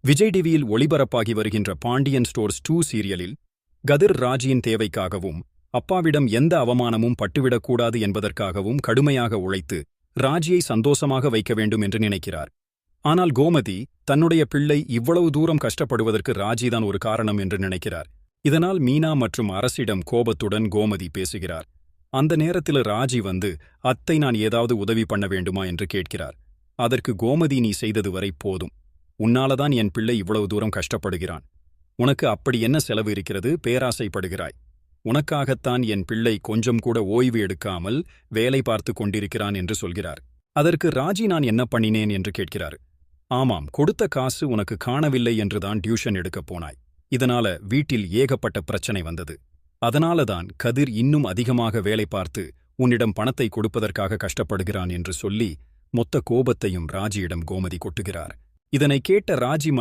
விஜய் டிவியில் ஒளிபரப்பாகி வருகின்ற பாண்டியன் ஸ்டோர்ஸ் 2 சீரியலில் கதிர் ராஜியின் தேவைக்காகவும் அப்பாவிடம் எந்த அவமானமும் பட்டுவிடக்கூடாது என்பதற்காகவும் கடுமையாக உழைத்து ராஜியை சந்தோஷமாக வைக்க வேண்டும் என்று நினைக்கிறார். ஆனால் கோமதி தன்னுடைய பிள்ளை இவ்வளவு தூரம் கஷ்டப்படுவதற்கு ராஜிதான் ஒரு காரணம் என்று நினைக்கிறார். இதனால் மீனா மற்றும் அரசிடம் கோபத்துடன் கோமதி பேசுகிறார். அந்த நேரத்தில் ராஜி வந்து, அத்தை, நான் ஏதாவது உதவி பண்ண வேண்டுமா என்று கேட்கிறார். அதற்கு கோமதி, நீ செய்தது வரை போதும். உன்னாலதான் என் பிள்ளை இவ்வளவு தூரம் கஷ்டப்படுகிறான். உனக்கு அப்படி என்ன செலவு இருக்கிறது? பேராசைப்படுகிறாய். உனக்காகத்தான் என் பிள்ளை கொஞ்சம் கூட ஓய்வு எடுக்காமல் வேலை பார்த்து கொண்டிருக்கிறான் என்று சொல்கிறார். அதற்கு ராஜி, நான் என்ன பண்ணினேன் என்று கேட்கிறார். ஆமாம், கொடுத்த காசு உனக்கு காணவில்லை என்றுதான் டியூஷன் எடுக்கப் போனாய். இதனால வீட்டில் ஏகப்பட்ட பிரச்சனை வந்தது. அதனாலதான் கதிர் இன்னும் அதிகமாக வேலை பார்த்து உன்னிடம் பணத்தை கொடுப்பதற்காக கஷ்டப்படுகிறான் என்று சொல்லி மொத்த கோபத்தையும் ராஜியிடம் கோமதி கொட்டுகிறார். இதனை கேட்ட ராஜி